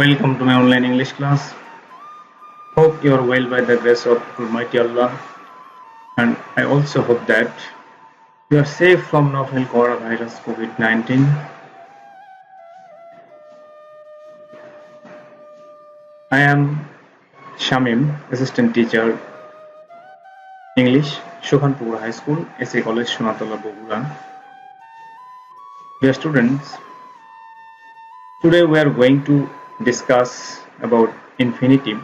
Welcome to my online English class. Hope you are well by the grace of Almighty Allah, and I also hope that you are safe from novel coronavirus COVID-19. I am Shamim, Assistant Teacher, English, Shokhanpur High School, SA College, Sonatala, Bogura. Dear students, today we are going to discuss about infinitive.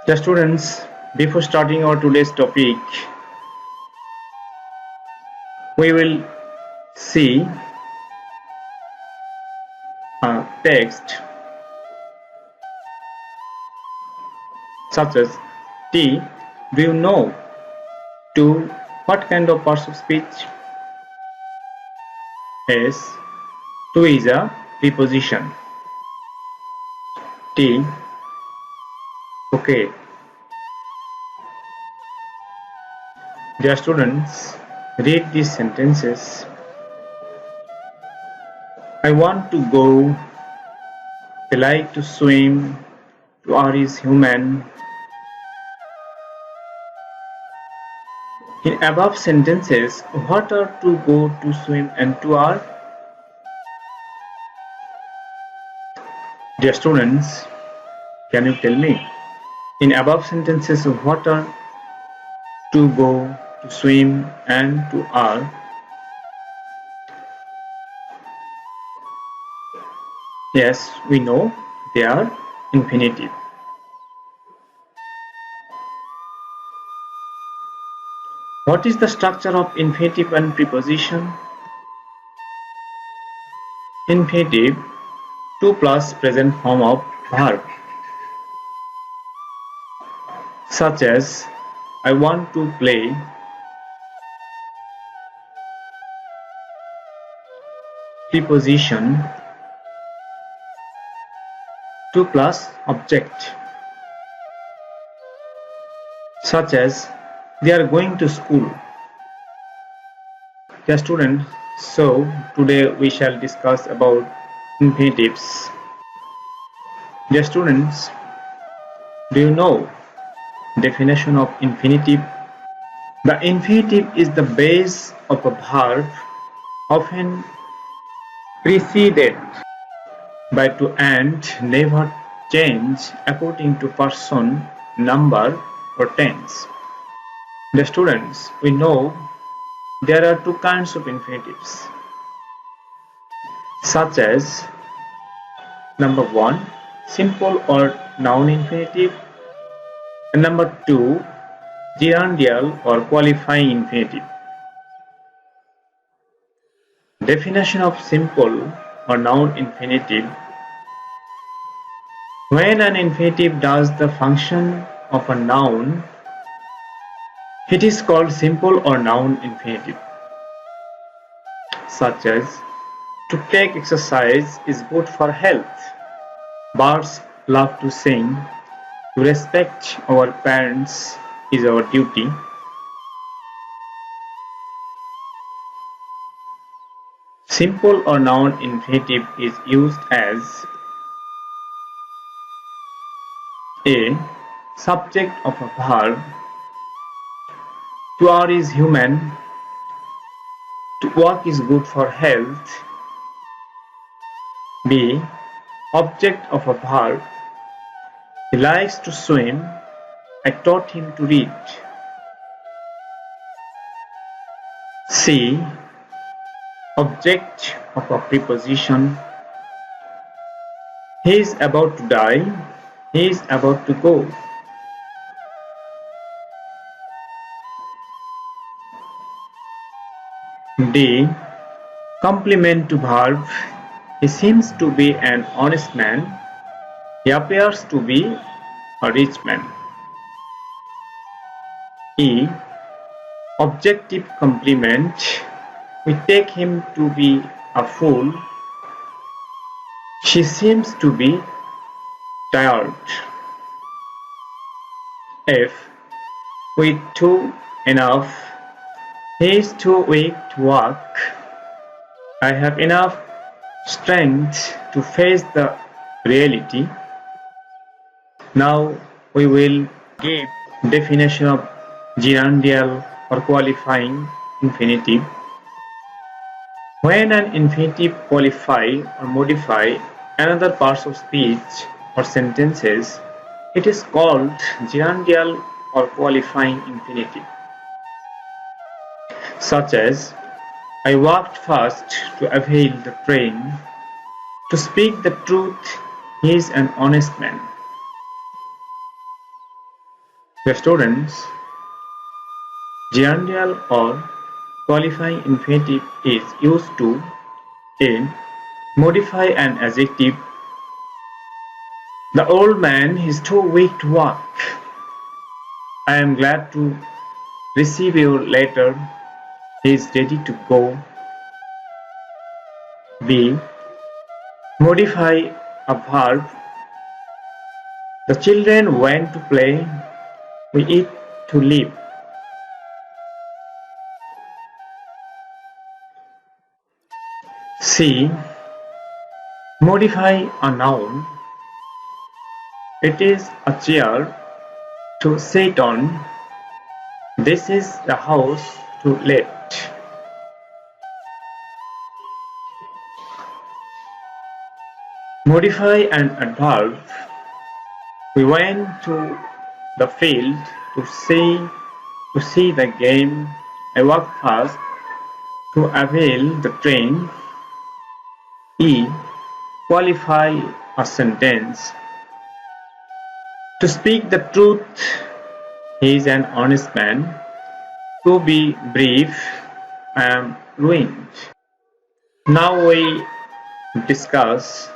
Dear students, before starting our today's topic, we will see a text such as T. Do you know? To what kind of parts of speech? S. To is a preposition. T. Okay. Dear students, read these sentences. I want to go. I like to swim. To are is human. In above sentences, what are to go, to swim, and to are? Dear students, can you tell me? In above sentences, what are to go, to swim, and to are? Yes, we know they are infinitive. What is the structure of infinitive and preposition? Infinitive, to plus present form of verb, such as I want to play. Preposition, to plus object, such as they are going to school. Dear students, so today we shall discuss about infinitives. Dear students, do you know definition of infinitive? The infinitive is the base of a verb, often preceded by to and never change according to person, number, or tense. The students, we know there are two kinds of infinitives, such as number 1, simple or noun infinitive, and number 2, gerundial or qualifying infinitive. Definition of simple or noun infinitive: when an infinitive does the function of a noun, it is called simple or noun infinitive, such as to take exercise is good for health, birds love to sing, to respect our parents is our duty. Simple or noun infinitive is used as a subject of a verb. To are is human. To work is good for health. B. Object of a verb. He likes to swim. I taught him to read. C. Object of a preposition. He is about to die. He is about to go. D. Complement to verb. He seems to be an honest man. He appears to be a rich man. E. Objective complement. We take him to be a fool. She seems to be tired. If we too enough, he is too weak to walk. I have enough strength to face the reality. Now we will give definition of gerundial or qualifying infinitive. When an infinitive qualify or modify another parts of speech or sentences, it is called gerundial or qualifying infinitive. Such as, I walked fast to avail the train. To speak the truth, he is an honest man. The students, gerundial or qualifying infinitive is used to a. Modify an adjective. The old man is too weak to walk. I am glad to receive your letter. He is ready to go. B. Modify a verb. The children went to play. We eat to live. C. Modify a noun. It is a chair to sit on. This is the house to let. Modify an adverb. We went to the field to see the game. I walked fast to avail the train. E. Qualify a sentence. To speak the truth, he is an honest man. To be brief, I am ruined. Now we discuss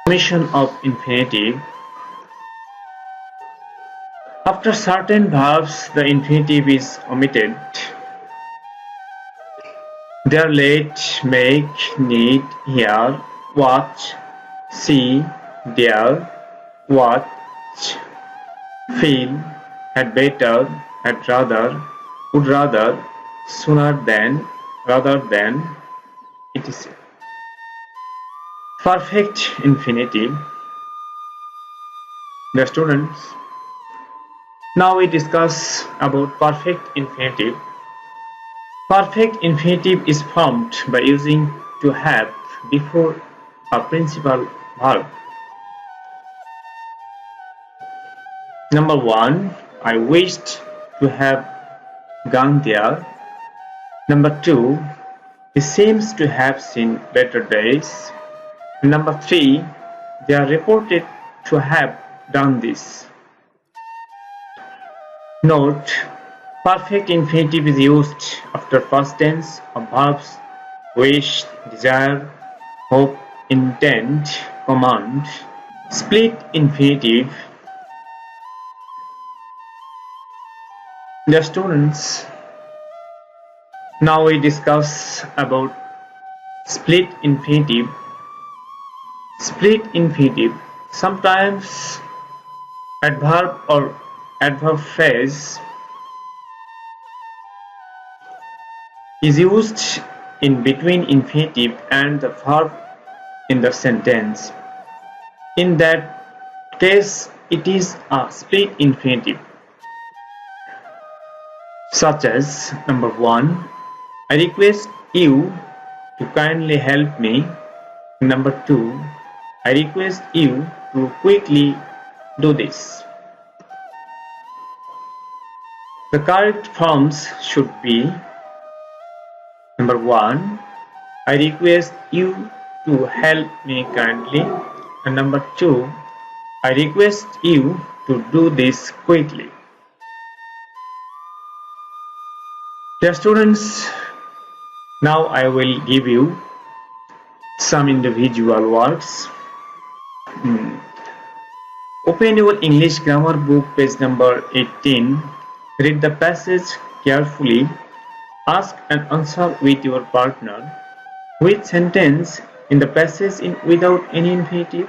omission of infinitive. After certain verbs, the infinitive is omitted. There, let, make, need, hear, watch, see, dare, watch, feel, had better, had rather, would rather, sooner than, rather than, etc. Perfect infinitive. The students, now we discuss about perfect infinitive. Perfect infinitive is formed by using to have before a principal verb. Number 1, I wished to have gone there. Number 2, he seems to have seen better days. Number 3, they are reported to have done this. Note, perfect infinitive is used after past tense of verbs wish, desire, hope, intend, command. Split infinitive. The students, now we discuss about split infinitive. Split infinitive, sometimes adverb or adverb phrase is used in between infinitive and the verb in the sentence. In that case, it is a split infinitive. Such as, number 1, I request you to kindly help me. Number 2, I request you to quickly do this. The correct forms should be, number 1, I request you to help me kindly, and number 2, I request you to do this quickly. Dear students, now I will give you some individual words. Open your English grammar book, page number 18. Read the passage carefully. Ask and answer with your partner. Which sentence in the passage is without any infinitive?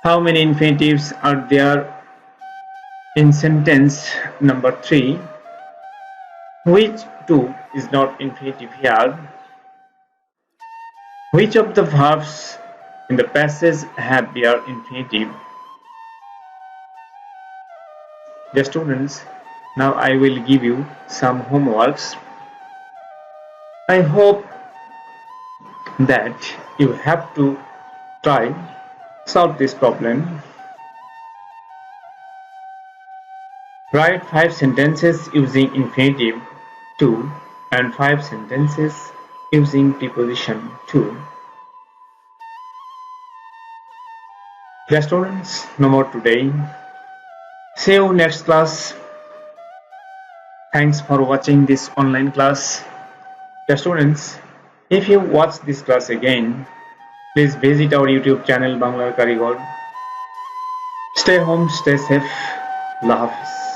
How many infinitives are there in sentence number 3? Which two is not infinitive here? Which of the verbs in the passage have their infinitive? Dear students, now I will give you some homeworks. I hope that you have to try solve this problem. Write 5 sentences using infinitive to and 5 sentences using preposition to. Dear students, no more today. See you next class. Thanks for watching this online class. Dear students, if you watch this class again, please visit our YouTube channel Banglar Karigor. Stay home, stay safe. Allah Hafiz.